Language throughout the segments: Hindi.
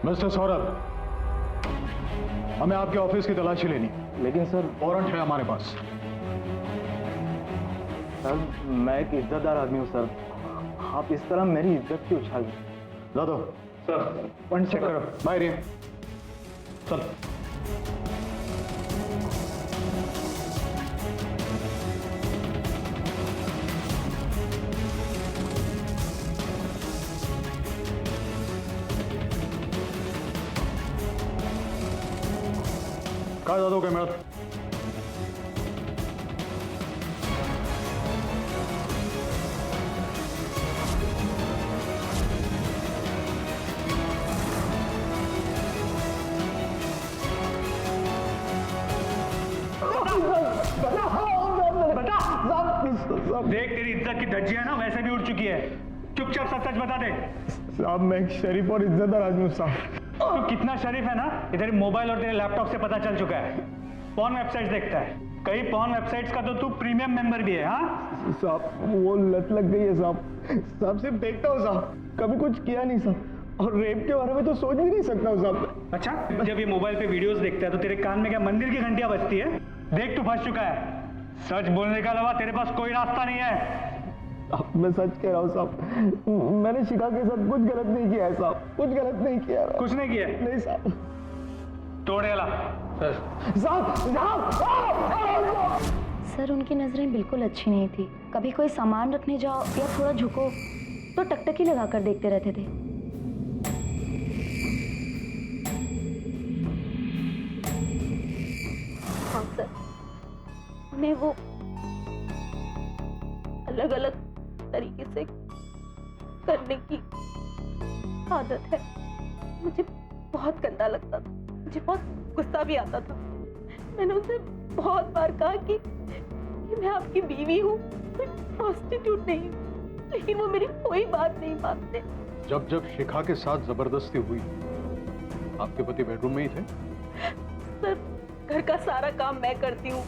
मिस्टर सौरभ, हमें आपके ऑफिस की तलाशी लेनी। लेकिन सर, वारंट है हमारे पास। सर मैं एक इज्जतदार आदमी हूँ सर, आप इस तरह मेरी इज्जत की उछाल दें। ला दो। सर पॉइंट चेक करो। बाय रे। चल। काय जाधव कॅमेऱ्यात? देख तेरी इज्जत की धज्जियां ना वैसे भी उड़ चुकी है। चुपचाप सच सच बता दे। साहब मैं एक शरीफ और इज्जतदार आदमी हूँ साहब। तू कितना शरीफ है ना ये तेरे मोबाइल और तेरे लैपटॉप से पता चल चुका है। पॉर्न वेबसाइट्स देखता है, कई पॉर्न वेबसाइट्स का तो तू प्रीमियम मेंबर भी है। हाँ साहब वो लत लग गई है साहब। साहब सिर्फ देखता हूँ साहब, कभी कुछ किया नहीं साहब, और रेप के बारे में तो सोच भी नहीं सकता हूँ साहब। अच्छा, जब ये मोबाइल पे वीडियोस देखता है तो तेरे कान में क्या मंदिर की घंटियां बजती है? देख तू फंस चुका है। सच बोलने के अलावा तेरे पास कोई रास्ता नहीं है। मैं सच कह रहा हूँ साहब, मैंने शिखा के साथ कुछ गलत नहीं किया है साहब, कुछ गलत नहीं किया है। कुछ नहीं किया? नहीं साहब। तोड़े वाला सर उनकी नजरें बिल्कुल अच्छी नहीं थी। कभी कोई सामान रखने जाओ या थोड़ा झुको तो टकटकी लगाकर देखते रहते थे। हाँ सर, उन्हें वो अलग अलग तरीके से करने की आदत है। मुझे बहुत गंदा लगता था, मुझे बहुत गुस्सा भी आता था। मैंने उनसे बहुत बार कहा कि मैं आपकी बीवी हूँ, कोई प्रोस्टिट्यूट नहीं हूँ, लेकिन वो मेरी कोई बात नहीं मानते। जब जब शिखा के साथ जबरदस्ती हुई, आपके पति बेडरूम में ही थे? सर घर का सारा काम मैं करती हूँ,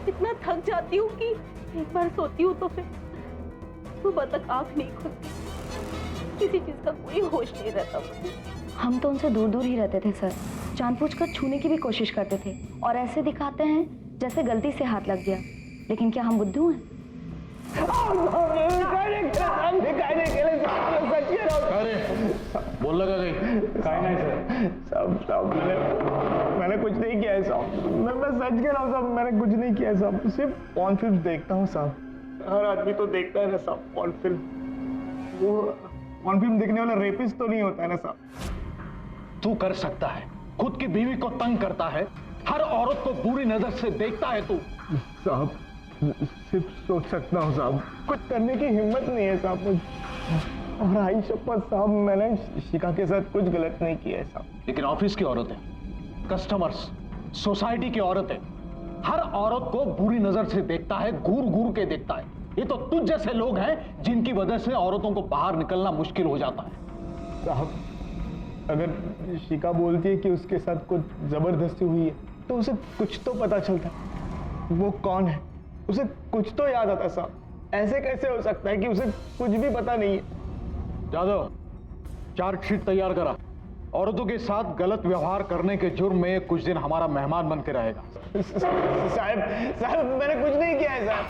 इतना थक जाती हूँ कि एक बार सोती हूँ तो फिर सुबह तक आंख नहीं खुलती, किसी चीज का कोई होश नहीं रहता मुझे। हम तो उनसे दूर दूर ही रहते थे सर, जानबूझकर छूने की भी कोशिश करते थे और ऐसे दिखाते हैं जैसे गलती से हाथ लग गया, लेकिन क्या हम बुद्धू हैं? अरे बोल लगा गई। नहीं सर। साहब मैंने कुछ नहीं किया है साहब, मैं सच कह रहा हूँ साहब, मैंने कुछ नहीं किया है साहब, सिर्फ पॉर्न फिल्म देखता हूँ साहब। हर आदमी तो देखता है ना साहब पॉर्न फिल्म, वो पॉर्न फिल्म देखने वाला रेपिस्ट तो नहीं होता है ना साहब। तू कर सकता है, खुद की बीवी को तंग करता है, हर औरत को बुरी नजर से देखता है तू। साहब सिर्फ सोच सकता हूँ साहब, कुछ करने की हिम्मत नहीं है साहब मुझे। और आई शपथ साहब, मैंने शिखा के साथ कुछ गलत नहीं किया है साहब। लेकिन ऑफिस की औरतें, कस्टमर्स, सोसाइटी की औरतें, हर औरत को बुरी नजर से देखता है, घूर घूर के देखता है। ये तो तुझ जैसे लोग हैं जिनकी वजह से औरतों को बाहर निकलना मुश्किल हो जाता है। साहब अगर शिखा बोलती है कि उसके साथ कुछ जबरदस्ती हुई है तो उसे कुछ तो पता चलता, वो कौन है, उसे कुछ तो याद आता साहब। ऐसे कैसे हो सकता है कि उसे कुछ भी पता नहीं है? जादव, चार्जशीट तैयार करा। औरतों के साथ गलत व्यवहार करने के जुर्म में कुछ दिन हमारा मेहमान बन के रहेगा। साहब मैंने कुछ नहीं किया है साहब।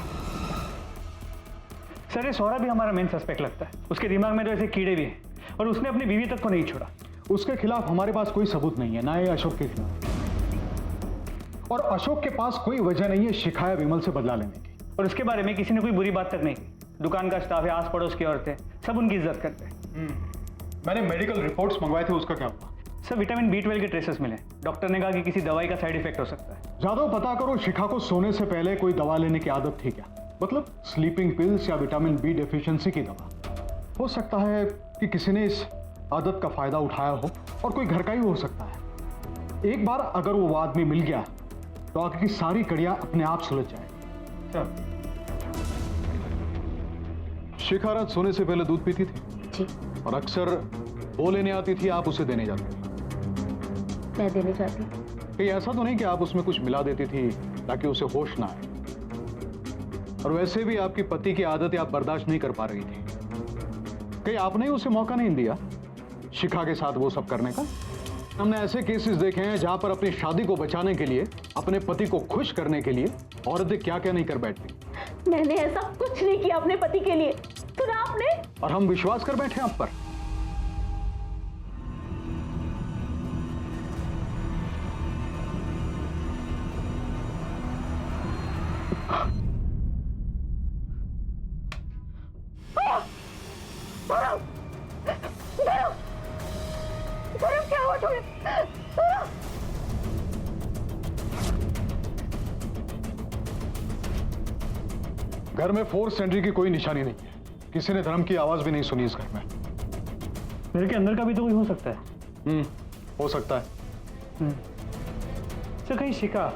सर ये सौरभ भी हमारा मेन सस्पेक्ट लगता है, उसके दिमाग में तो ऐसे कीड़े भी हैं और उसने अपनी बीवी तक को नहीं छोड़ा। उसके खिलाफ हमारे पास कोई सबूत नहीं है, ना ही अशोक के खिलाफ। और अशोक के पास कोई वजह नहीं है शिखा या विमल से बदला लेने की। और उसके बारे में किसी ने कोई बुरी बात तक नहीं की। दुकान का स्टाफ है, आस पड़ोस की औरतें, सब उनकी इज्जत करते हैं। मैंने मेडिकल रिपोर्ट्स मंगवाए थे, उसका क्या हुआ? सर विटामिन B12 के ट्रेसेस मिले, डॉक्टर ने कहा कि किसी दवाई का साइड इफेक्ट हो सकता है। जादव पता करो शिखा को सोने से पहले कोई दवा लेने की आदत थी क्या? मतलब स्लीपिंग पिल्स या विटामिन B डेफिशिएंसी की दवा। हो सकता है कि किसी ने इस आदत का फायदा उठाया हो और कोई घर का ही हो सकता है। एक बार अगर वो आदमी मिल गया तो आगे की सारी कड़ियां अपने आप सुलझ जाएगी। सर शिखा रात सोने से पहले दूध पीती थी जी, और अक्सर वो लेने आती थी, आप उसे देने जाते थे। मैं देने जाती। कहीं ऐसा तो नहीं कि आप उसमें कुछ मिला देती थी ताकि उसे होश ना आए? और वैसे भी आपकी पति की आदतें आप बर्दाश्त नहीं कर पा रही थी, कहीं आपने उसे मौका नहीं दिया? शिखा के साथ वो सब करने का? हमने ऐसे केसेस देखे हैं जहां पर अपनी शादी को बचाने के लिए, अपने पति को खुश करने के लिए औरतें क्या क्या नहीं कर बैठती। मैंने ऐसा कुछ नहीं किया अपने पति के लिए, सुना आपने? और हम विश्वास कर बैठे आप पर। क्या हुआ तुम्हें? घर में फोर्स एंट्री की कोई निशानी नहीं है। किसी ने धर्म की आवाज भी नहीं सुनी इस घर में। मेरे के अंदर का भी तो कोई हो सकता है। हो सकता है। सर कहीं शिखा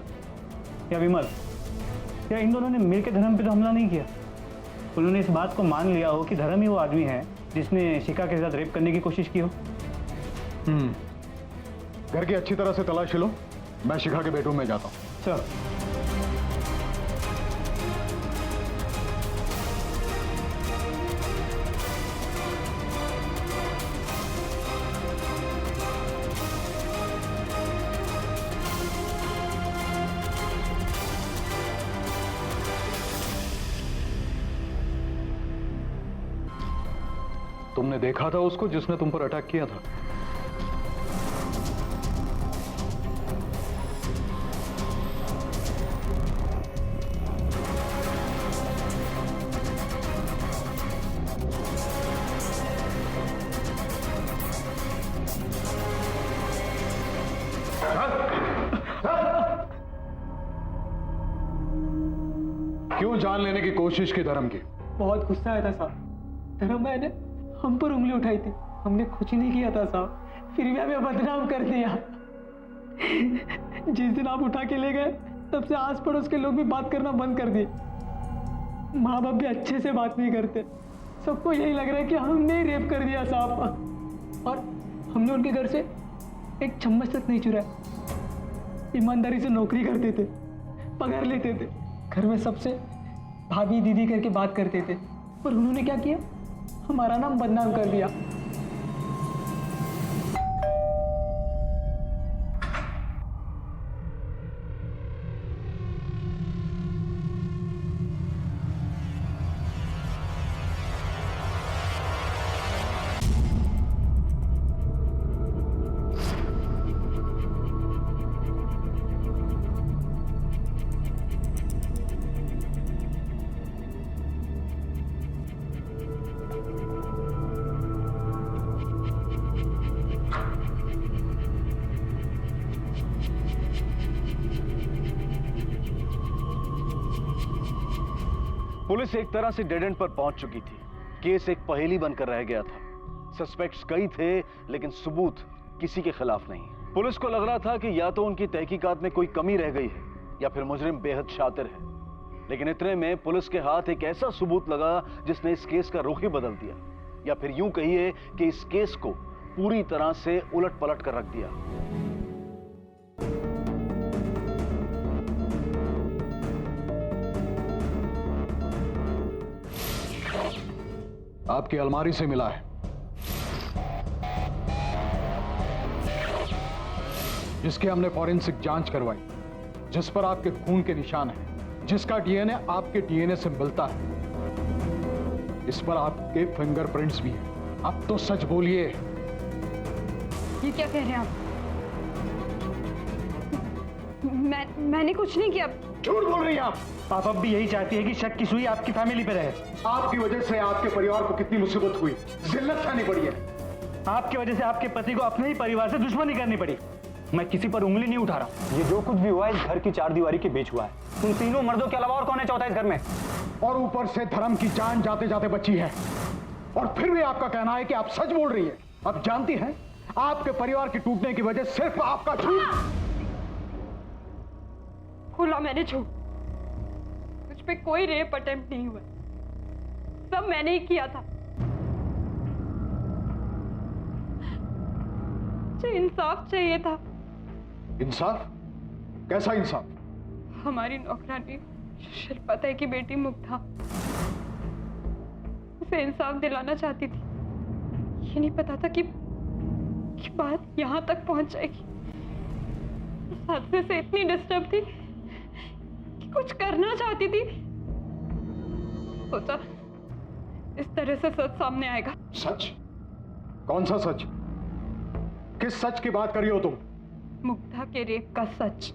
या विमल या इन दोनों ने मिलकर धर्म पे तो हमला नहीं किया? उन्होंने इस बात को मान लिया हो कि धर्म ही वो आदमी है जिसने शिखा के साथ रेप करने की कोशिश की हो। घर की अच्छी तरह से तलाशी लो, मैं शिखा के बेडरूम में जाता हूं। सर तुमने देखा था उसको जिसने तुम पर अटैक किया था? क्यों जान लेने की कोशिश की धर्म की? बहुत गुस्सा आया था साहब। धर्म भाई ने हम पर उंगली उठाई थी, हमने कुछ नहीं किया था साहब, फिर भी हमें बदनाम कर दिया। जिस दिन आप उठा के ले गए तब से आस पड़ोस के लोग भी बात करना बंद कर दिए। माँ बाप भी अच्छे से बात नहीं करते, सबको यही लग रहा है कि हमने ही रेप कर दिया साहब। और हमने उनके घर से एक चम्मच तक नहीं चुराया। ईमानदारी से नौकरी करते थे, पगार लेते थे, घर में सबसे भाभी दीदी करके बात करते थे, पर उन्होंने क्या किया, हमारा नाम बदनाम कर दिया। पुलिस एक तरह से डेड एंड पर पहुंच चुकी थी। केस एक पहेली बनकर रह गया था। सस्पेक्ट्स कई थे लेकिन सबूत किसी के खिलाफ नहीं। पुलिस को लग रहा था कि या तो उनकी तहकीकात में कोई कमी रह गई है या फिर मुजरिम बेहद शातिर है। लेकिन इतने में पुलिस के हाथ एक ऐसा सबूत लगा जिसने इस केस का रुख ही बदल दिया, या फिर यूं कहिए कि इस केस को पूरी तरह से उलट पलट कर रख दिया। आपकी अलमारी से मिला है, जिसकी हमने फॉरेंसिक जांच करवाई, जिस पर आपके खून के निशान हैं, जिसका डीएनए आपके डीएनए से मिलता है, इस पर आपके फिंगरप्रिंट्स भी हैं। अब तो सच बोलिए। ये क्या कह रहे हैं आप? मैंने कुछ नहीं किया। झूठ बोल रही हैं आप। आप अब भी यही चाहती है कि शक की सुई आपकी फैमिली पे रहे। आपकी वजह से आपके परिवार को कितनी मुसीबत हुई, जिल्लत सहनी पड़ी है। आपकी वजह से आपके पति को अपने ही परिवार से दुश्मनी करनी पड़ी। मैं किसी पर उंगली नहीं उठा रहा। ये जो कुछ भी हुआ है इस घर की चार दीवारी के बीच हुआ है। तुम तीनों मर्दों के अलावा और कौन है चौथा इस घर में? और ऊपर से धर्म की जान जाते जाते बची है, और फिर भी आपका कहना है कि आप सच बोल रही है। अब जानती हैं आपके परिवार के टूटने की वजह सिर्फ आपका झूठ। खुला मैंने झूठ, मुझ पे कोई रेप अटेम्प्ट नहीं हुआ, सब मैंने ही किया था। मुझे इंसाफ चाहिए था। इंसाफ? कैसा इंसाफ? हमारी नौकरानी शिल्पा की बेटी मुग्धा, उसे इंसाफ दिलाना चाहती थी। ये नहीं पता था कि बात यहाँ तक पहुंच जाएगी। उस हादसे से इतनी डिस्टर्ब थी कि कुछ करना चाहती थी, सोचा इस तरह से सच सामने आएगा। सच? कौन सा सच? किस सच की बात कर रही हो तुम? मुग्धा के रेप का सच।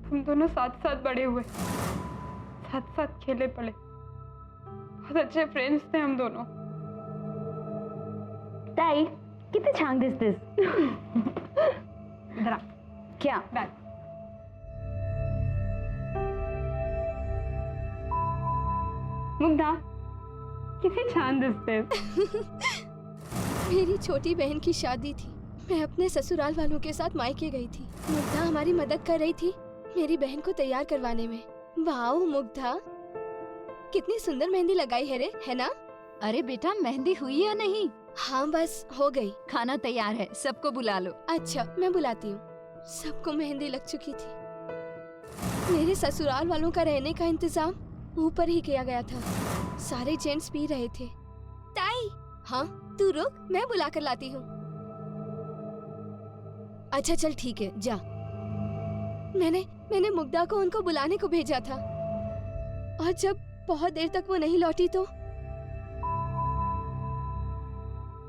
हम दोनों साथ साथ बड़े हुए, साथ साथ खेले पले, बहुत अच्छे फ्रेंड्स थे हम दोनों। ताई किती छान दिसतेस. इधर आ, क्या बैग। मुग्धा किती छान दिसतेस. मेरी छोटी बहन की शादी थी। मैं अपने ससुराल वालों के साथ मायके गई थी। मुग्धा हमारी मदद कर रही थी मेरी बहन को तैयार करवाने में। वाह मुग्धा, कितनी सुंदर मेहंदी लगाई है रे, है ना? अरे बेटा, मेहंदी हुई या नहीं? हाँ बस हो गई। खाना तैयार है, सबको बुला लो. अच्छा मैं बुलाती हूँ। सबको मेहंदी लग चुकी थी। मेरे ससुराल वालों का रहने का इंतजाम ऊपर ही किया गया था। सारे जेंट्स पी रहे थे। ताई, हाँ तू रुक, मैं बुला कर लाती हूँ। अच्छा चल ठीक है, जा। मैंने मुग्धा को उनको बुलाने को भेजा था, और जब बहुत देर तक वो नहीं लौटी तो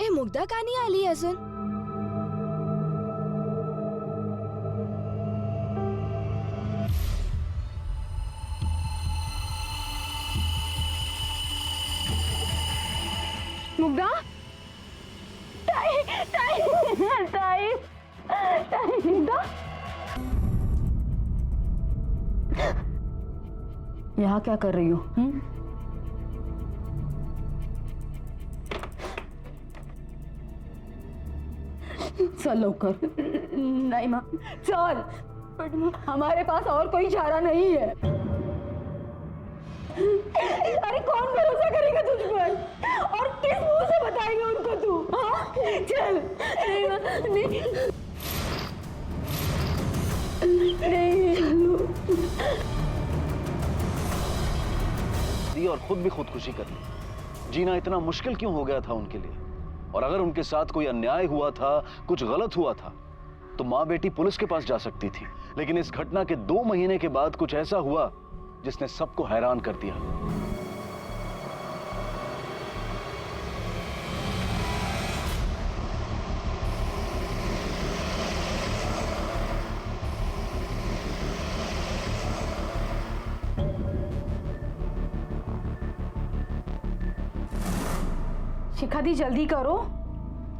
ए मुग्धा का नहीं आली अजून? मुग्धा, ताई ताई ताई ताई मुग्धा, यहाँ क्या कर रही हो? चल लवकर. नहीं माँ, चल. हमारे पास और कोई चारा नहीं है. अरे कौन भरोसा करेगा तुझ पर? और किस मुंह से बताएगा उनको तू? हाँ? चल. नहीं माँ, नहीं. नहीं. दी और खुद भी खुदकुशी कर ली। जीना इतना मुश्किल क्यों हो गया था उनके लिए? और अगर उनके साथ कोई अन्याय हुआ था, कुछ गलत हुआ था, तो माँ बेटी पुलिस के पास जा सकती थी। लेकिन इस घटना के 2 महीने के बाद कुछ ऐसा हुआ जिसने सबको हैरान कर दिया। शिखा दी जल्दी करो,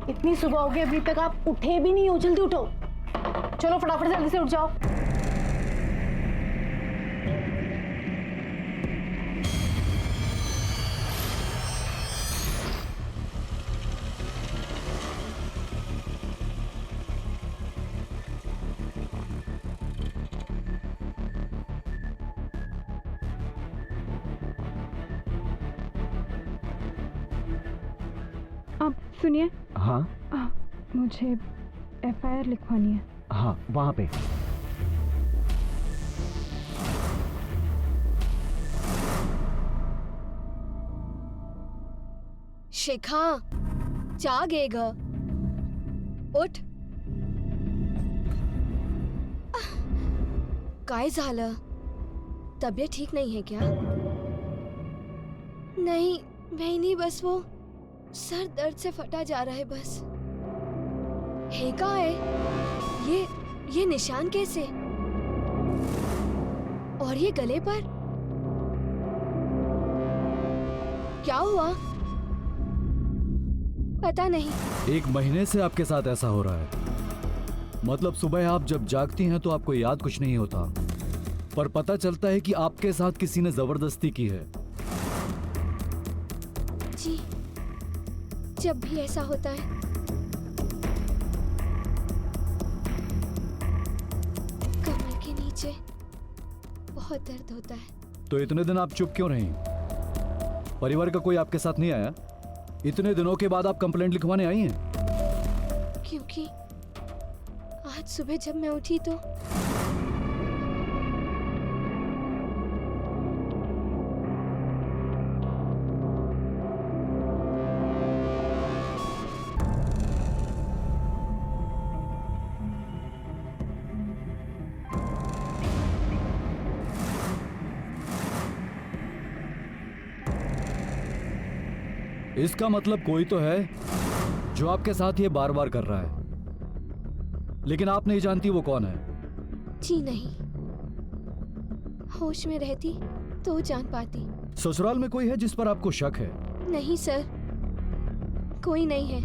इतनी सुबह हो गई अभी तक आप उठे भी नहीं हो. जल्दी उठो, चलो फटाफट जल्दी से उठ जाओ. आप सुनिए, हाँ मुझे FIR लिखवानी है। हाँ, वहाँ पे। शिखा, जागेग, उठ. काय झालं? तबीयत ठीक नहीं है क्या? नहीं बहनी, बस वो सर दर्द से फटा जा रहा है बस. है का है? ये निशान कैसे? और ये गले पर क्या हुआ? पता नहीं. 1 महीने से आपके साथ ऐसा हो रहा है? मतलब सुबह आप जब जागती हैं तो आपको याद कुछ नहीं होता, पर पता चलता है कि आपके साथ किसी ने जबरदस्ती की है. जी, जब भी ऐसा होता है कमर के नीचे बहुत दर्द होता है. तो इतने दिन आप चुप क्यों रही? परिवार का कोई आपके साथ नहीं आया? इतने दिनों के बाद आप कंप्लेंट लिखवाने आई हैं? क्योंकि आज सुबह जब मैं उठी तो इसका मतलब कोई तो है जो आपके साथ ये बार बार कर रहा है, लेकिन आप नहीं जानती वो कौन है। जी नहीं, होश में रहती तो जान पाती। ससुराल में कोई है जिस पर आपको शक है? नहीं सर, कोई नहीं है।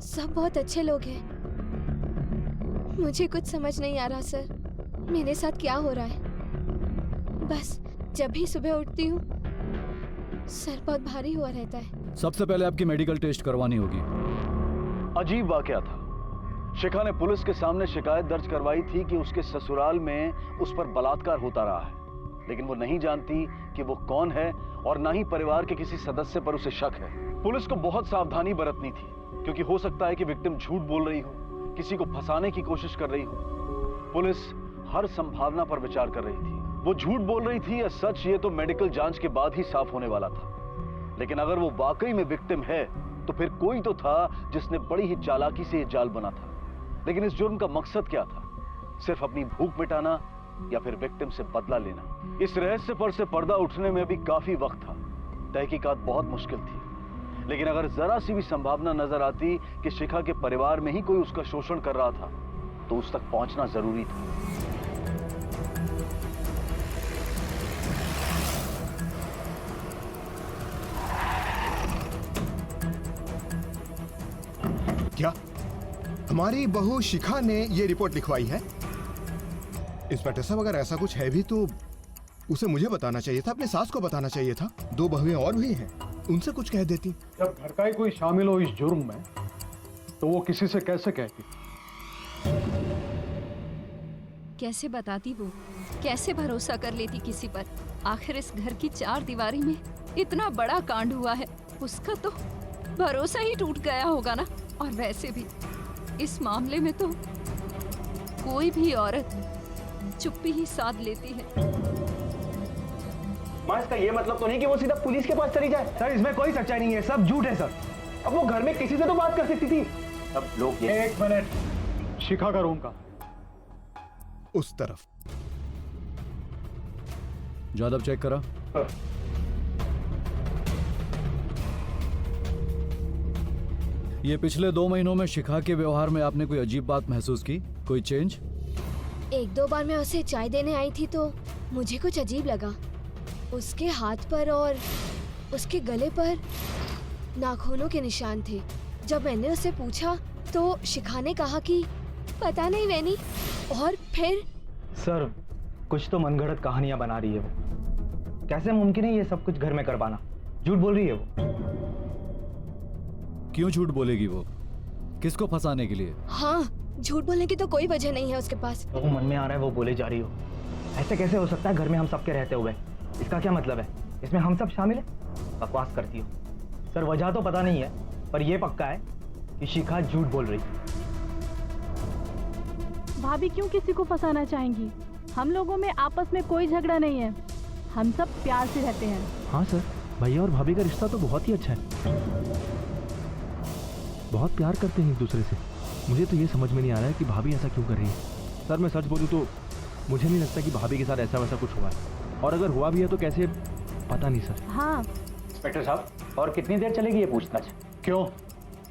सब बहुत अच्छे लोग हैं। मुझे कुछ समझ नहीं आ रहा सर, मेरे साथ क्या हो रहा है। बस जब भी सुबह उठती हूँ सर बहुत भारी हुआ रहता है। सबसे पहले आपकी मेडिकल टेस्ट करवानी होगी। अजीब वाकया था। शिखा ने पुलिस के सामने शिकायत दर्ज करवाई थी कि उसके ससुराल में उस पर बलात्कार होता रहा है, लेकिन वो नहीं जानती कि वो कौन है और ना ही परिवार के किसी सदस्य पर उसे शक है। पुलिस को बहुत सावधानी बरतनी थी, क्योंकि हो सकता है कि विक्टिम झूठ बोल रही हो, किसी को फंसाने की कोशिश कर रही हो। पुलिस हर संभावना पर विचार कर रही थी। वो झूठ बोल रही थी या सच, ये तो मेडिकल जांच के बाद ही साफ होने वाला था। लेकिन अगर वो वाकई में विक्टिम है तो फिर कोई तो था जिसने बड़ी ही चालाकी से ये जाल बना था। लेकिन इस जुर्म का मकसद क्या था? सिर्फ अपनी भूख मिटाना या फिर विक्टिम से बदला लेना? इस रहस्य पर से पर्दा उठने में अभी काफी वक्त था। तहकीकात बहुत मुश्किल थी, लेकिन अगर जरा सी भी संभावना नजर आती कि शिखा के परिवार में ही कोई उसका शोषण कर रहा था तो उस तक पहुंचना जरूरी था। क्या हमारी बहू शिखा ने ये रिपोर्ट लिखवाई है? इंस्पेक्टर साहब, अगर ऐसा कुछ है भी तो उसे मुझे बताना चाहिए था, अपने सास को बताना चाहिए था। 2 बहुएं और भी हैं, उनसे कुछ कह देती। जब घर का ही कोई शामिल हो इस जुर्म में तो वो किसी से कैसे कहती? कैसे बताती वो? कैसे भरोसा कर लेती किसी पर? आखिर इस घर की 4 दीवारी में इतना बड़ा कांड हुआ है, उसका तो भरोसा ही टूट गया होगा ना। और वैसे भी इस मामले में तो कोई भी औरत चुप्पी ही साध लेती है। माँ, इसका ये मतलब तो नहीं कि वो सीधा पुलिस के पास चली जाए। सर इसमें कोई सच्चाई नहीं है, सब झूठ है सर। अब वो घर में किसी से तो बात कर सकती थी। अब लोग ये 1 मिनट, शिखा का रूम का उस तरफ। जादव चेक करा। ये पिछले 2 महीनों में शिखा के व्यवहार में आपने कोई अजीब बात महसूस की? कोई चेंज? 1-2 बार मैं उसे चाय देने आई थी तो मुझे कुछ अजीब लगा। उसके हाथ पर और उसके गले पर नाखूनों के निशान थे। जब मैंने उससे पूछा तो शिखा ने कहा कि पता नहीं वैनी, और फिर सर, कुछ तो मनगढ़ंत कहानियां बना रही है वो। कैसे मुमकिन है ये सब कुछ घर में करवाना? झूठ बोल रही है वो। क्यों झूठ बोलेगी वो? किसको फंसाने के लिए? हाँ, झूठ बोलने की तो कोई वजह नहीं है उसके पास। वो मन में आ रहा है वो बोले जा रही हो। ऐसे कैसे हो सकता है घर में हम सबके रहते हुए? इसका क्या मतलब है? इसमें हम सब शामिल हैं? बकवास करती हो। सर, वजह तो पता नहीं है, पर यह पक्का है कि शिखा झूठ बोल रही। भाभी क्यों किसी को फंसाना चाहेंगी? हम लोगों में आपस में कोई झगड़ा नहीं है, हम सब प्यार से रहते हैं। हाँ सर, भैया और भाभी का रिश्ता तो बहुत ही अच्छा है। बहुत प्यार करते हैं एक दूसरे से। मुझे तो ये समझ में नहीं आ रहा है कि भाभी ऐसा क्यों कर रही है। सर, मैं सच बोलूँ तो मुझे नहीं लगता कि भाभी के साथ ऐसा वैसा कुछ हुआ है, और अगर हुआ भी है तो कैसे, पता नहीं सर। हाँ इंस्पेक्टर साहब, और कितनी देर चलेगी ये पूछताछ? क्यों,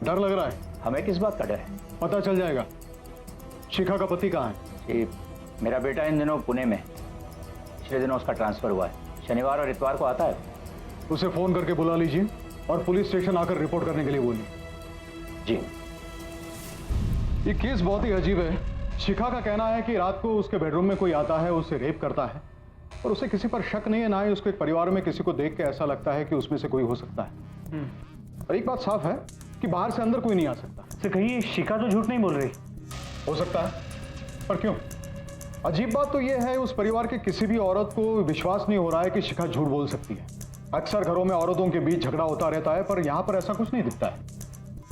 डर लग रहा है? हमें किस बात का डर है? पता चल जाएगा। शिखा का पति कहाँ है? जी, मेरा बेटा इन दिनों पुणे में, पिछले दिनों उसका ट्रांसफर हुआ है। शनिवार और इतवार को आता है। उसे फोन करके बुला लीजिए और पुलिस स्टेशन आकर रिपोर्ट करने के लिए बोलिए। जी। ये केस बहुत ही अजीब है। शिखा का कहना है कि रात को उसके बेडरूम में कोई आता है, उसे रेप करता है, और उसे किसी पर शक नहीं है, ना ही उसके परिवार में किसी को देख के ऐसा लगता है कि उसमें से कोई हो सकता है। और एक बात साफ है कि बाहर से अंदर कोई नहीं आ सकता। सर, कहीं शिखा तो झूठ नहीं बोल रही? हो सकता है, पर क्यों? अजीब बात तो यह है, उस परिवार के किसी भी औरत को विश्वास नहीं हो रहा है कि शिखा झूठ बोल सकती है। अक्सर घरों में औरतों के बीच झगड़ा होता रहता है, पर यहाँ पर ऐसा कुछ नहीं दिखता है।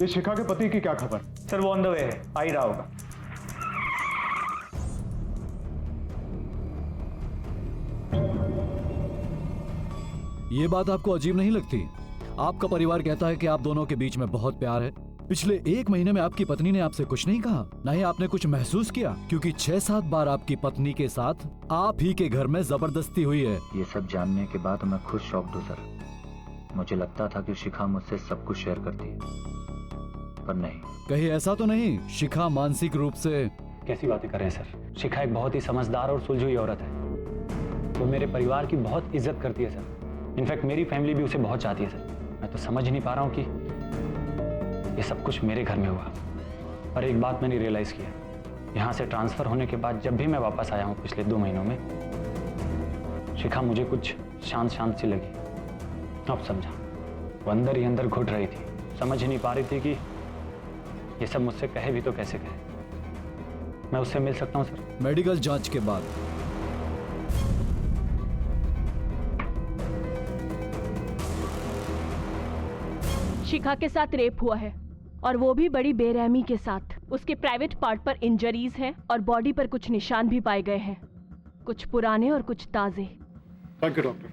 ये शिखा के पति की क्या खबर? सर, वो ऑन द वे है, आ ही रहा होगा। ये बात आपको अजीब नहीं लगती? आपका परिवार कहता है कि आप दोनों के बीच में बहुत प्यार है। पिछले 1 महीने में आपकी पत्नी ने आपसे कुछ नहीं कहा, ना ही आपने कुछ महसूस किया, क्योंकि 6-7 बार आपकी पत्नी के साथ आप ही के घर में जबरदस्ती हुई है। ये सब जानने के बाद मैं खुद शॉक्ड हूँ सर। मुझे लगता था कि शिखा मुझसे सब कुछ शेयर करती है, पर नहीं। कहीं ऐसा तो नहीं शिखा मानसिक रूप से? कैसी बातें कर रहे हैं सर? शिखा एक बहुत ही समझदार और सुलझी हुई औरत है। वो मेरे परिवार की बहुत इज्जत करती है सर। इनफैक्ट मेरी फैमिली भी उसे बहुत चाहती है सर। मैं तो समझ नहीं पा रहा हूँ कि ये सब कुछ मेरे घर में हुआ। पर एक बात मैंने रियलाइज किया, यहाँ से ट्रांसफर होने के बाद जब भी मैं वापस आया हूँ पिछले 2 महीनों में, शिखा मुझे कुछ शांत शांत सी लगी। अब समझा, वो अंदर ही अंदर घुट रही थी, समझ ही नहीं पा रही थी कि ये सब मुझसे कहे भी तो कैसे कहे। मैं उससे मिल सकता हूँ सर? मेडिकल जांच के बाद। शिखा के साथ रेप हुआ है और वो भी बड़ी बेरहमी के साथ। उसके प्राइवेट पार्ट पर इंजरीज हैं और बॉडी पर कुछ निशान भी पाए गए हैं, कुछ पुराने और कुछ ताजे। Thank you doctor.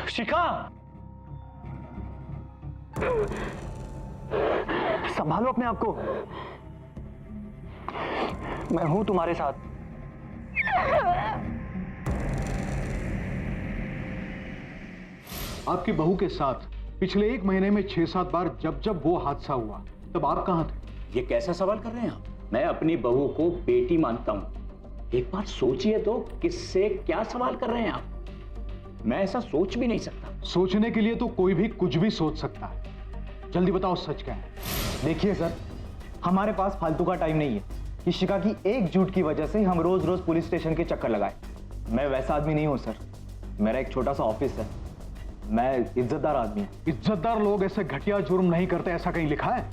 शिखा, संभालो अपने आप को। मैं हूं तुम्हारे साथ। आपकी बहू के साथ पिछले 1 महीने में 6-7 बार जब वो हादसा हुआ, तब आप कहां थे? ये कैसा सवाल कर रहे हैं आप? मैं अपनी बहू को बेटी मानता हूं। एक बार सोचिए तो, किससे क्या सवाल कर रहे हैं आप? मैं ऐसा सोच भी नहीं सकता। सोचने के लिए तो कोई भी कुछ भी सोच सकता है। जल्दी बताओ सच क्या है। देखिए सर, हमारे पास फालतू का टाइम नहीं है कि शिखा की एक झूठ की वजह से हम रोज रोज पुलिस स्टेशन के चक्कर लगाए। मैं वैसा आदमी नहीं हूं सर। मेरा एक छोटा सा ऑफिस है। मैं इज्जतदार आदमी हूं। इज्जतदार लोग ऐसे घटिया जुर्म नहीं करते, ऐसा कहीं लिखा है?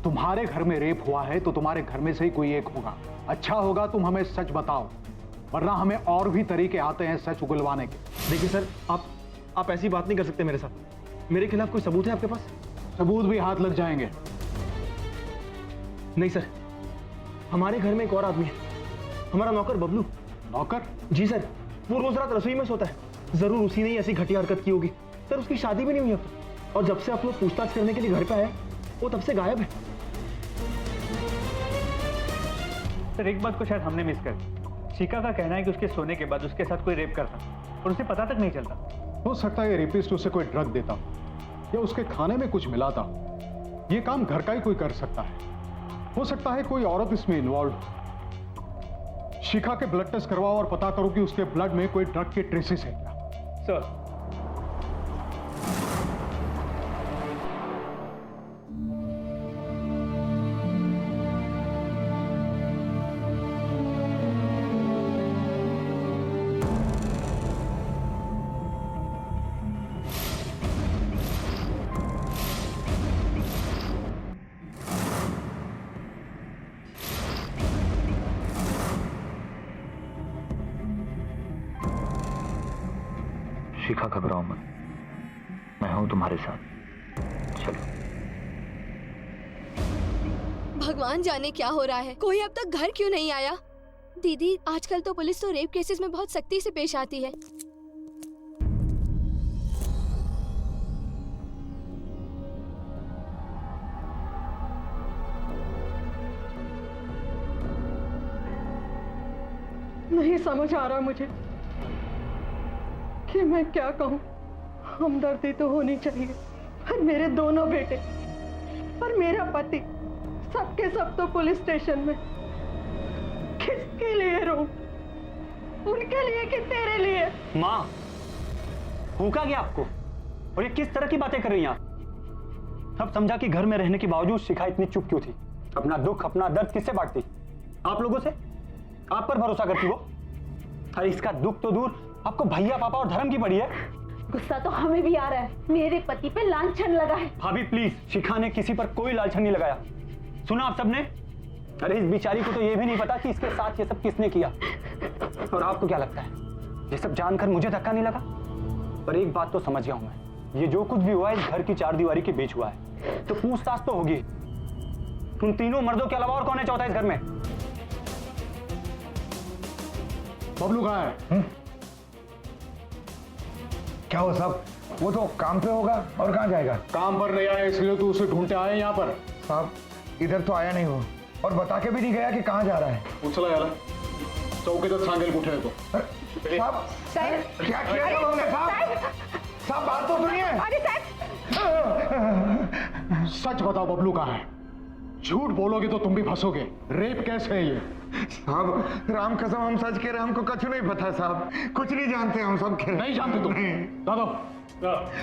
तुम्हारे घर में रेप हुआ है तो तुम्हारे घर में से ही कोई एक होगा। अच्छा होगा तुम हमें सच बताओ, वरना हमें और भी तरीके आते हैं सच उगलवाने के। देखिए सर, आप ऐसी बात नहीं कर सकते मेरे साथ। मेरे खिलाफ कोई सबूत है आपके पास? सबूत भी हाथ लग जाएंगे। नहीं सर, हमारे घर में एक और आदमी है, हमारा नौकर बबलू। नौकर? जी सर, वो रोज रात रसोई में सोता है। जरूर उसी ने ऐसी घटिया हरकत की होगी। सर, उसकी शादी भी नहीं हुई अब तक, और जब से आप लोग पूछताछ करने के लिए घर पे आए, वो तब से गायब है। सर, एक बात को शायद हमने मिस कर दी। शिखा का कहना है कि उसके सोने के बाद उसके साथ कोई रेप करता और उसे पता तक नहीं चलता। हो सकता है ये रेपिस्ट उसे कोई ड्रग देता या उसके खाने में कुछ मिलाता। ये काम घर का ही कोई कर सकता है। हो सकता है कोई औरत इसमें इन्वॉल्व हो। शिखा के ब्लड टेस्ट करवाओ और पता करो कि उसके ब्लड में कोई ड्रग के ट्रेसेस है क्या। सर, शिखा, घबराओ मत, मैं हूं तुम्हारे साथ। चलो। भगवान जाने क्या हो रहा है। कोई अब तक घर क्यों नहीं आया? दीदी, आजकल तो पुलिस तो रेप केसेस में बहुत सख्ती से पेश आती है। नहीं समझ आ रहा मुझे कि मैं क्या कहूँ। हमदर्दी तो होनी चाहिए। और मेरे दोनों बेटे और मेरा पति, सबके सब तो पुलिस स्टेशन में। किसके लिए रो? उनके लिए कि तेरे लिए? माँ, भूखा गया आपको? और ये किस तरह की बातें कर रही हैं आप? अब समझा कि घर में रहने के बावजूद शिखा इतनी चुप क्यों थी? अपना दुख, अपना दर्द किससे बांटती? आप लोगों से? आप पर भरोसा करती वो? अरे इसका दुख तो दूर, आपको भैया, पापा और धर्म की पड़ी है। गुस्सा तो हमें भी आ रहा है। मेरे पति पे लांछन लगा है। भाभी प्लीज, शिखा ने किसी पर कोई लांछन नहीं लगाया। सुना आप सबने? अरे इस बेचारी को तो ये भी नहीं पता कि इसके साथ ये सब किसने किया। और आपको क्या लगता है, ये सब जानकर मुझे धक्का नहीं लगा? पर एक बात तो समझ गया हूं मैं, ये जो कुछ भी हुआ है इस घर की 4 दीवारी के बीच हुआ है। तो पूछताछ तो होगी। उन तीनों मर्दों के अलावा और कौन है चौथा इस घर में? बबलू कहाँ है? क्या हुआ साहब? वो तो काम पे होगा, और कहाँ जाएगा? काम पर नहीं आया इसलिए तो उसे ढूंढते आए यहाँ पर। साहब इधर तो आया नहीं वो, और बता के भी नहीं गया कि कहाँ जा रहा है। उचला यार चौकीदार सांगेल कुठे तो। साहब क्या किया था उन्होंने? साहब बात तो सुनिए। अरे साहब सच बताओ बबलू कहाँ है? झूठ बोलोगे तो तुम भी फंसोगे। रेप कैसे है ये? साहब राम कसम हम सच कह रहे, हमको कुछ नहीं पता साहब, कुछ नहीं जानते हम सब कह रहे। नहीं जानते तुम? दादा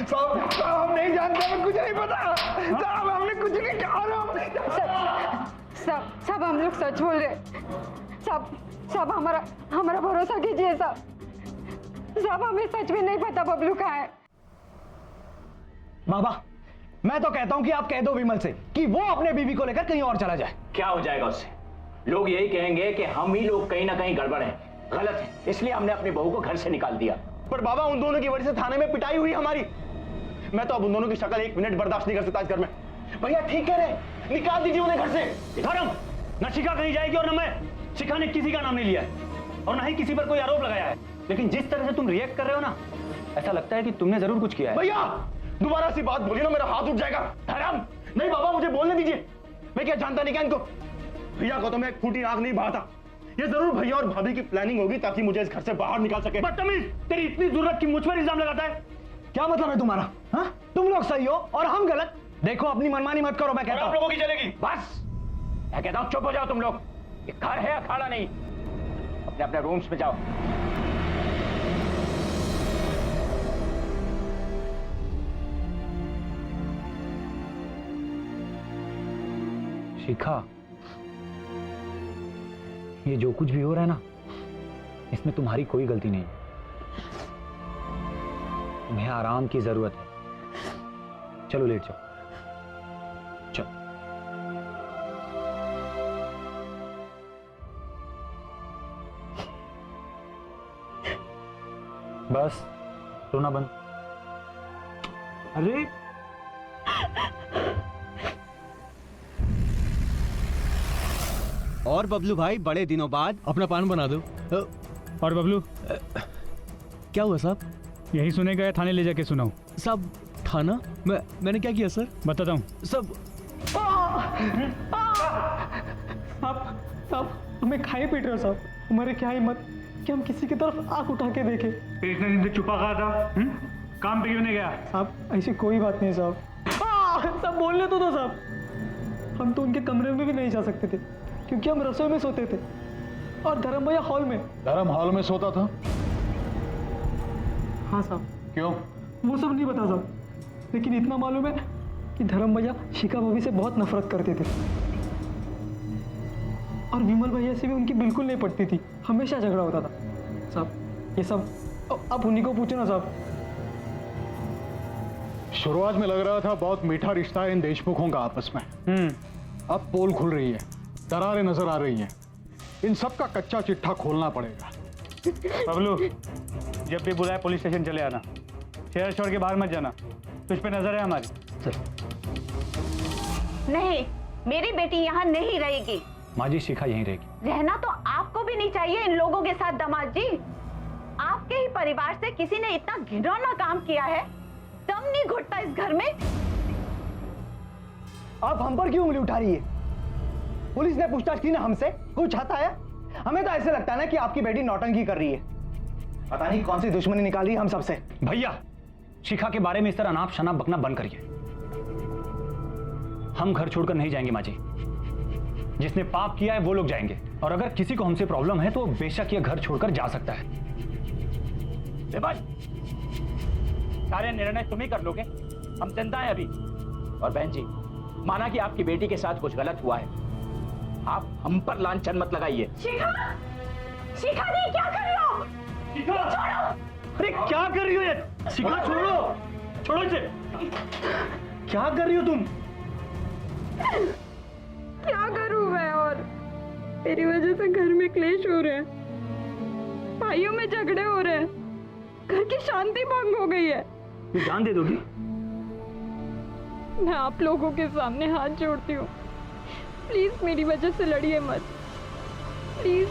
साहब हम नहीं जानते, हमें कुछ नहीं पता साहब, हमने कुछ नहीं कहा। सब हम लोग सच बोल रहे। सब हमारा भरोसा कीजिए सब हमें सच में नहीं पता बबलू कहाँ है। बाबा मैं तो कहता हूं कि आप कह दो विमल से कि वो अपने बीवी को लेकर कहीं और चला जाए। क्या हो जाएगा उससे? लोग यही कहेंगे कि हम ही लोग कहीं ना कहीं गड़बड़ हैं, गलत है, इसलिए हमने अपनी बहू को घर से निकाल दिया। पर बाबा उन दोनों की वजह से थाने में पिटाई हुई हमारी। मैं तो अब उन दोनों की शक्ल 1 मिनट बर्दाश्त नहीं कर सकता इस घर में। भैया ठीक कह रहे, निकाल दीजिए उन्हें घर से। धर्म न शिखा कहीं जाएगी और न मैं। शिखा ने किसी का नाम नहीं लिया है और न ही किसी पर कोई आरोप लगाया है, लेकिन जिस तरह से तुम रिएक्ट कर रहे हो ना, ऐसा लगता है कि तुमने जरूर कुछ किया है। भैया दोबारा सी बात बोलिए ना, मेरा हाथ उठ जाएगा। धर्म नहीं बाबा, मुझे बोलने दीजिए। मैं क्या जानता नहीं क्या इनको? भैया को तो मैं एक फूटी आंख नहीं बहाता। ये जरूर भैया और भाभी की प्लानिंग होगी ताकि मुझे इस घर से बाहर निकाल सके। बदतमीज, तेरी इतनी जरूरत की मुझ पर इल्जाम लगाता है? क्या मतलब है तुम्हारा? हाँ तुम लोग सही हो और हम गलत। देखो अपनी मनमानी मत करो, मैं कहता हूं। आप लोगों की चलेगी। बस मैं कहता हूं चुप हो जाओ तुम लोग। ये घर है अखाड़ा नहीं। अपने अपने रूम्स में जाओ। शिखा ये जो कुछ भी हो रहा है ना, इसमें तुम्हारी कोई गलती नहीं है। तुम्हें आराम की जरूरत है। चलो लेट जाओ। चलो बस रोना बंद। अरे और बबलू भाई बड़े दिनों बाद अपना पान बना दो। और बबलू क्या हुआ साहब? यही सुने गए, थाने ले जाके सुनाऊं। साहब थाना? मैंने क्या किया सर? बताता हूँ सब। साहब हमें खाए पीट रहे हो साहब। हमारे क्या हिम्मत कि हम किसी की तरफ आंख उठा के देखें। फिर इतने दिन से छुपा कहा था? काम पे क्यों नहीं गया? साहब ऐसी कोई बात नहीं साहब। सब बोलने तो दो साहब। हम तो उनके कमरे में भी नहीं जा सकते थे क्योंकि हम रसोई में सोते थे और धर्म भैया हॉल में। धर्म हॉल में सोता था? हाँ साहब। क्यों? वो सब नहीं पता साहब, लेकिन इतना मालूम है कि धर्म भैया शिखा भाभी से बहुत नफरत करते थे और विमल भैया से भी उनकी बिल्कुल नहीं पटती थी, हमेशा झगड़ा होता था साहब। ये सब आप उन्हीं को पूछो ना साहब। शुरुआत में लग रहा था बहुत मीठा रिश्ता है इन देशमुखों का आपस में। अब पोल खुल रही है, दरारें नजर आ रही हैं। इन सब का कच्चा चिट्ठा खोलना पड़ेगा। बबलू जब भी बुलाए पुलिस स्टेशन चले आना, शहर छोड़ के बाहर मत जाना। तुझ पे नजर है हमारी। नहीं, मेरी बेटी यहाँ नहीं रहेगी। माँ जी शिखा यहीं रहेगी। रहना तो आपको भी नहीं चाहिए इन लोगों के साथ दामाद जी। आपके ही परिवार से किसी ने इतना घिनौना काम किया है, दम नहीं घुटता इस घर में। आप हम पर क्यों उंगली उठा रही है? पुलिस ने पूछताछ की ना हमसे, कुछ हाथ आया? हमें तो ऐसे लगता है ना कि आपकी बेटी नौटंकी कर रही है। पता नहीं कौन सी दुश्मनी निकाल रही है हम सबसे। भैया शिखा के बारे में इस तरह अनाप शनाप बकना बंद करिए। हम घर छोड़कर नहीं जाएंगे माँ जी। जिसने पाप किया है वो लोग जाएंगे, और अगर किसी को हमसे प्रॉब्लम है तो बेशक ये घर छोड़कर जा सकता है। सारे निर्णय तुम ही कर लोगे, हम जनता है अभी। और बहन जी माना कि आपकी बेटी के साथ कुछ गलत हुआ है, आप हम पर लांछन मत लगाइए। शिखा, शिखा नहीं, क्या कर रहे हो? शिखा, छोड़ो। अरे क्या कर रही हो ये? शिखा छोड़ो, छोड़ो इसे। क्या कर रही हो तुम? क्या करूं मैं? और मेरी वजह से घर में क्लेश हो रहे हैं, भाइयों में झगड़े हो रहे हैं, घर की शांति भंग हो गई है। ये जान दे दोगी? मैं आप लोगों के सामने हाथ जोड़ती हूँ, प्लीज मेरी वजह से लड़िए मत, प्लीज।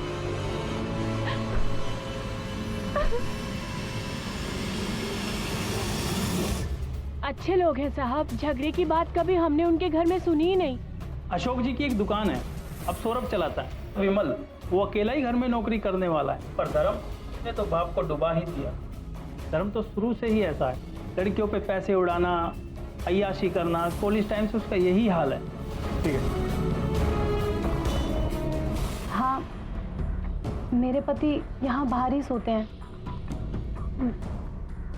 अच्छे लोग हैं साहब, झगड़े की बात कभी हमने उनके घर में सुनी ही नहीं। अशोक जी की एक दुकान है, अब सौरभ चलाता है। विमल वो अकेला ही घर में नौकरी करने वाला है, पर धर्म ने तो बाप को डुबा ही दिया। धर्म तो शुरू से ही ऐसा है, लड़कियों पे पैसे उड़ाना, अय्याशी करना, कॉलेज टाइम से उसका यही हाल है। ठीक है। हाँ, मेरे पति यहाँ बाहर ही सोते हैं,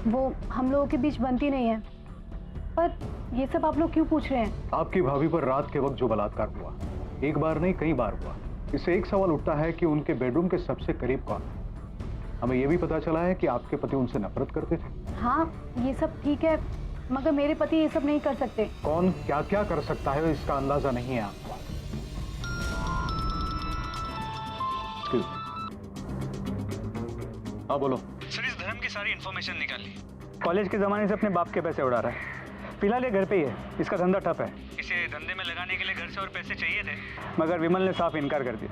वो हम लोगों के बीच बनती नहीं है। पर ये सब आप लोग क्यों पूछ रहे हैं? आपकी भाभी पर रात के वक्त जो बलात्कार हुआ, एक बार नहीं कई बार हुआ, इससे एक सवाल उठता है कि उनके बेडरूम के सबसे करीब कौन है। हमें यह भी पता चला है कि आपके पति उनसे नफरत करते थे। हाँ, ये सब ठीक है, मगर मेरे पति ये सब नहीं कर सकते। कौन क्या क्या कर सकता है इसका अंदाजा नहीं है आपको। हाँ बोलो। सर इस धर्म की सारी इन्फॉर्मेशन निकाली, कॉलेज के जमाने से अपने बाप के पैसे उड़ा रहा है। फिलहाल ये घर पे ही है, इसका धंधा ठप है। इसे धंधे में लगाने के लिए घर से और पैसे चाहिए थे, मगर विमल ने साफ इनकार कर दिया।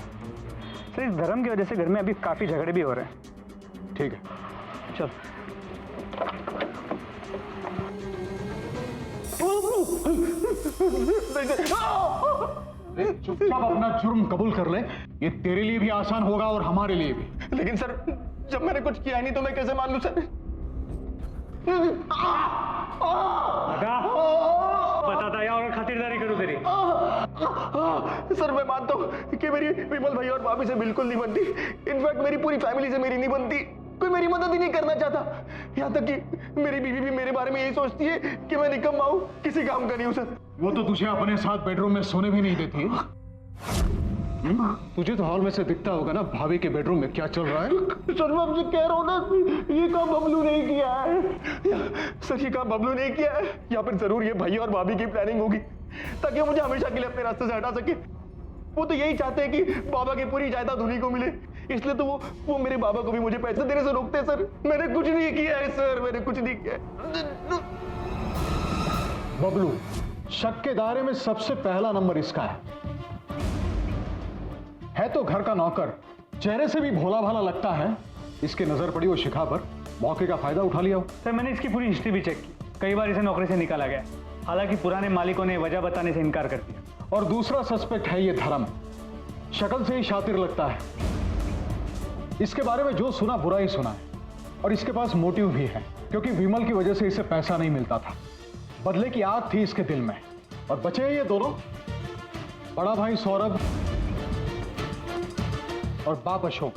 सर इस धर्म की वजह से घर में अभी काफी झगड़े भी हो रहे हैं। ठीक है, चल। चुपचाप अपना जुर्म कबूल कर ले, ये तेरे लिए भी आसान होगा और हमारे लिए भी। लेकिन सर जब मैंने कुछ किया नहीं तो मैं कैसे मान लूं सर? बताता है और खातिरदारी करूं तेरी। सर मैं मानता हूं कि मेरी विमल भाई और भाभी से बिल्कुल नहीं बनती, इनफैक्ट मेरी पूरी फैमिली से मेरी नहीं बनती। कोई मेरी मदद ही नहीं करना चाहता, यहाँ तक कि मेरी बीवी भी मेरे बारे में यही सोचती है कि मैं निकम्मा हूं, किसी काम का नहीं हूं सर। वो तो तुझे अपने साथ बेडरूम में सोने भी नहीं देती। तुझे तो हॉल में से दिखता होगा ना भाभी के बेडरूम में क्या चल रहा है। सर मैं आपसे कह रहा हूँ ना, ये काम बबलू नहीं किया है। सर ये काम बबलू नहीं किया है, या फिर जरूर ये भाई और भाभी की प्लानिंग होगी ताकि वो मुझे हमेशा के लिए अपने रास्ते से हटा सके। वो तो यही चाहते हैं कि बाबा की पूरी जायदाद उन्हीं को मिले, इसलिए तो वो मेरे बाबा को भी मुझे पैसे देने से रोकते हैं। सर मैंने कुछ नहीं किया है सर, मैंने कुछ नहीं किया है। बबलू, शक के दायरे में सबसे पहला नंबर इसका है तो घर का नौकर, चेहरे से भी भोला भाला लगता है। इसकी नजर पड़ी वो शिखा पर, मौके का फायदा उठा लिया। सर मैंने इसकी पूरी हिस्ट्री भी चेक की, कई बार इसे नौकरी से निकाला गया, हालांकि पुराने मालिकों ने वजह बताने से इनकार कर दिया। और दूसरा सस्पेक्ट है ये धर्म, शक्ल से ही शातिर लगता है। इसके बारे में जो सुना बुरा ही सुना है, और इसके पास मोटिव भी है, क्योंकि विमल की वजह से इसे पैसा नहीं मिलता था। बदले की आग थी इसके दिल में। और बचे ये दोनों, बड़ा भाई सौरभ और बाप अशोक।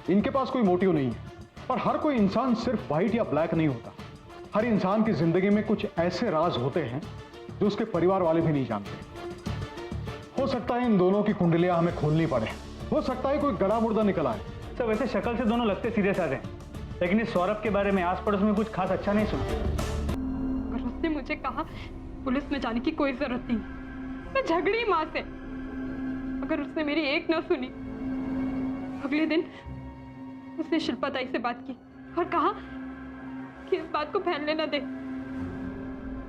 इनके पास कोई मोटिव नहीं है, पर हर कोई इंसान सिर्फ व्हाइट या ब्लैक नहीं होता। हर इंसान की जिंदगी में कुछ ऐसे राज होते हैं जो उसके परिवार वाले भी नहीं जानते। हो सकता है इन दोनों की कुंडलियां हमें खोलनी पड़े, हो सकता है कोई गड़ा मुर्दा निकल आए। सर वैसे शक्ल से दोनों लगते सीधे साधे, लेकिन इस सौरभ के बारे में आस पड़ोस में कुछ खास अच्छा नहीं सुना। अगर उसने मुझे कहा पुलिस में जाने की कोई जरूरत नहीं, मैं झगड़ी माँ से, अगर उसने मेरी एक न सुनी, अगले दिन उसने शिल्पा ताई से बात की और कहा कि इस बात को फैलने न दे,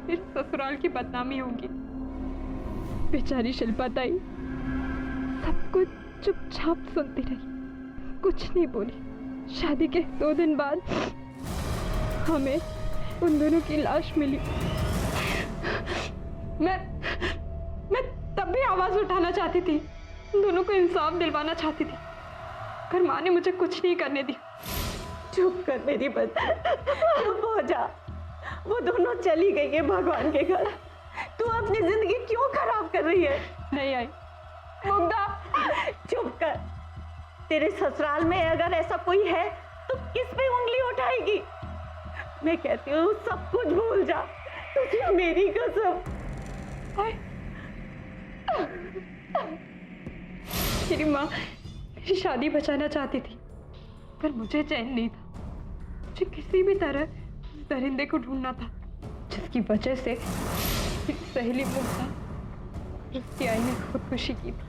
फिर ससुराल की बदनामी होगी। बेचारी शिल्पा ताई सब कुछ चुपचाप सुनती रही, कुछ नहीं बोली। शादी के 2 दिन बाद हमें उन दोनों की लाश मिली। मैं तब भी आवाज उठाना चाहती थी, उन दोनों को इंसाफ दिलवाना चाहती थी, पर माँ ने मुझे कुछ नहीं करने दी। चुप कर मेरी बच्ची, चुप हो जा। वो दोनों चली गई है भगवान के घर, तू अपनी जिंदगी क्यों खराब कर रही है? नहीं आई मुग्धा, चुप कर। तेरे ससुराल में अगर ऐसा कोई है तो किस पे उंगली उठाएगी? मैं कहती हूँ सब कुछ भूल जा, तुझे मेरी कसम। मेरी माँ मेरी शादी बचाना चाहती थी, पर मुझे चैन नहीं था। मुझे किसी भी तरह उस दरिंदे को ढूंढना था, जिसकी वजह से मेरी सहेली मुग्धा उसकी आई ने खुदकुशी की थी।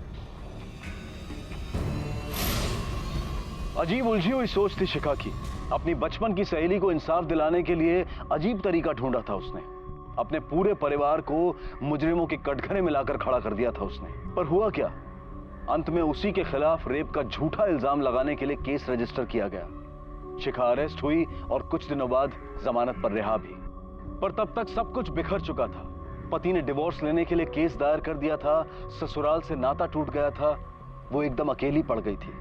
अजीब उलझी हुई सोच थी शिखा की। अपनी बचपन की सहेली को इंसाफ दिलाने के लिए अजीब तरीका ढूंढा था उसने। अपने पूरे परिवार को मुजरिमों के कटघरे में लाकर खड़ा कर दिया था उसने। पर हुआ क्या? अंत में उसी के खिलाफ रेप का झूठा इल्जाम लगाने के लिए केस रजिस्टर किया गया। शिखा अरेस्ट हुई और कुछ दिनों बाद जमानत पर रिहा भी। पर तब तक सब कुछ बिखर चुका था। पति ने डिवोर्स लेने के लिए केस दायर कर दिया था, ससुराल से नाता टूट गया था, वो एकदम अकेली पड़ गई थी।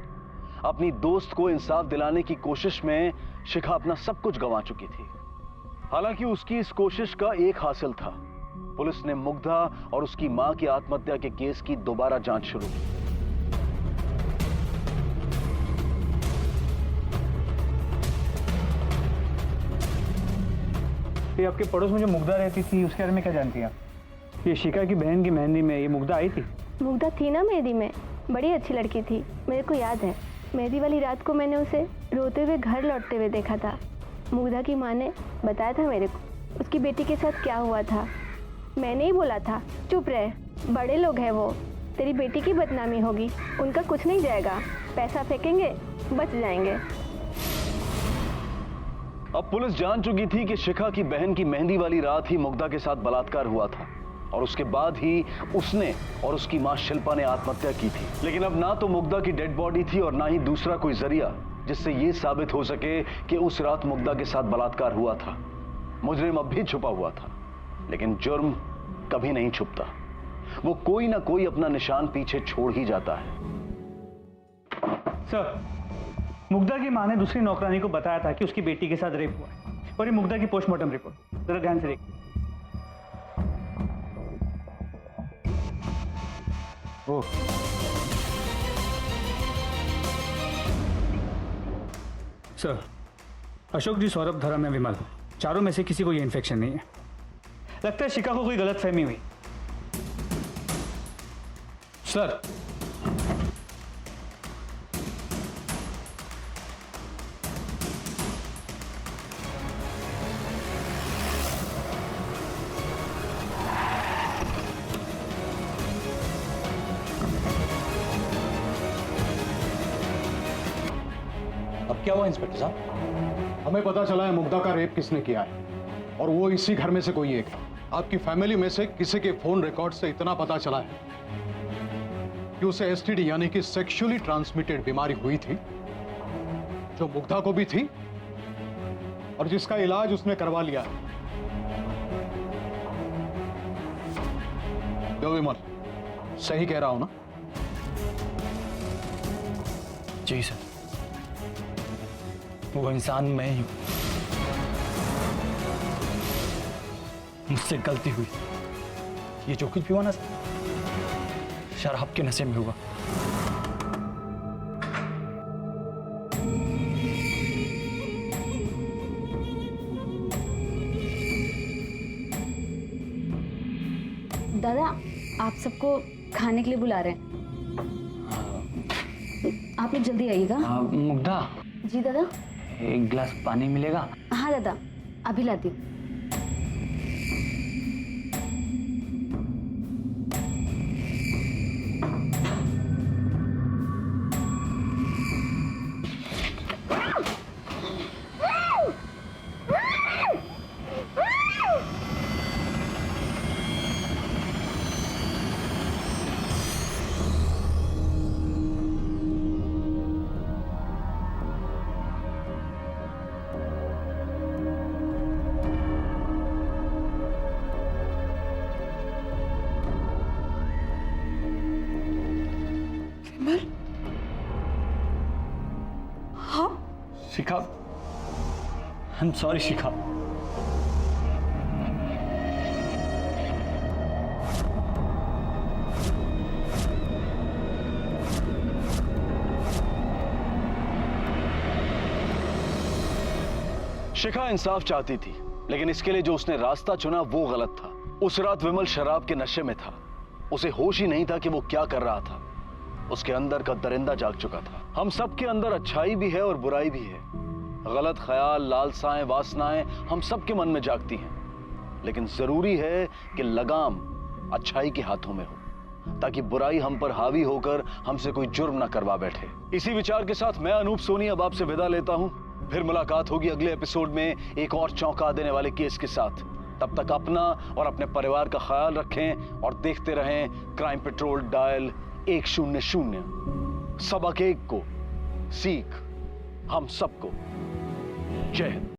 अपनी दोस्त को इंसाफ दिलाने की कोशिश में शिखा अपना सब कुछ गंवा चुकी थी। हालांकि उसकी इस कोशिश का एक हासिल था, पुलिस ने मुग्धा और उसकी मां की आत्महत्या के केस की दोबारा जांच शुरू की। ये आपके पड़ोस में जो मुग्धा रहती थी उसके बारे में क्या जानती हैं आप? ये शिखा की बहन की मेहंदी में ये मुग्धा आई थी? मुग्धा थी ना मेहंदी में, बड़ी अच्छी लड़की थी, मेरे को याद है। मेहंदी वाली रात को मैंने उसे रोते हुए घर लौटते हुए देखा था। मुग्धा की माँ ने बताया था मेरे को उसकी बेटी के साथ क्या हुआ था। मैंने ही बोला था चुप रहे, बड़े लोग हैं वो, तेरी बेटी की बदनामी होगी, उनका कुछ नहीं जाएगा, पैसा फेंकेंगे बच जाएंगे। अब पुलिस जान चुकी थी कि शिखा की बहन की मेहंदी वाली रात ही मुग्धा के साथ बलात्कार हुआ था और उसके बाद ही उसने और उसकी मां शिल्पा ने आत्महत्या की थी। लेकिन अब ना तो मुग्धा की डेड बॉडी थी और ना ही दूसरा कोई जरिया जिससे यह साबित हो सके कि उस रात मुग्धा के साथ बलात्कार हुआ था। मुजरिम अब भी छुपा हुआ था, लेकिन जुर्म कभी नहीं छुपता, वो कोई ना कोई अपना निशान पीछे छोड़ ही जाता है। सर, मुग्धा की मां ने दूसरी नौकरानी को बताया था कि उसकी बेटी के साथ रेप हुआ है और ये मुग्धा की पोस्टमार्टम रिपोर्ट, जरा ध्यान से देखिए। ओ सर, अशोक जी, सौरभ, धर्म या विमल, चारों में से किसी को ये इन्फेक्शन नहीं है। लगता है शिखा को कोई गलतफहमी हुई। सर, अब क्या हुआ इंस्पेक्टर साहब? हमें पता चला है मुग्धा का रेप किसने किया है और वो इसी घर में से कोई एक है। आपकी फैमिली में से किसी के फोन रिकॉर्ड से इतना पता चला है कि उसे एसटीडी यानी कि सेक्सुअली ट्रांसमिटेड बीमारी हुई थी, जो मुग्धा को भी थी और जिसका इलाज उसने करवा लिया है। जो विमल, सही कह रहा हूं ना? जी सर, वो इंसान मैं ही हूं, मुझसे गलती हुई। ये जो कुछ भी हुआ ना सर, शराब के नशे में हुआ। दादा, आप सबको खाने के लिए बुला रहे हैं, आप लोग जल्दी आइएगा। मुग्धा, जी दादा। एक गिलास पानी मिलेगा? हाँ दादा, अभी लाती हूँ। शिखा, आई एम सॉरी शिखा। शिखा इंसाफ चाहती थी, लेकिन इसके लिए जो उसने रास्ता चुना वो गलत था। उस रात विमल शराब के नशे में था, उसे होश ही नहीं था कि वो क्या कर रहा था। उसके अंदर का दरिंदा जाग चुका था। हम सबके अंदर अच्छाई भी है और बुराई भी है। गलत ख्याल, लालसाएं, वासनाएं हम सबके मन में जागती हैं, लेकिन जरूरी है कि लगाम अच्छाई के हाथों में हो, ताकि बुराई हम पर हावी होकर हमसे कोई जुर्म ना करवा बैठे। इसी विचार के साथ मैं अनूप सोनी अब आपसे विदा लेता हूं। फिर मुलाकात होगी अगले एपिसोड में एक और चौंका देने वाले केस के साथ। तब तक अपना और अपने परिवार का ख्याल रखें और देखते रहें क्राइम पेट्रोल डायल 100। सबक एक को सीख हम सबको। जय हिंद।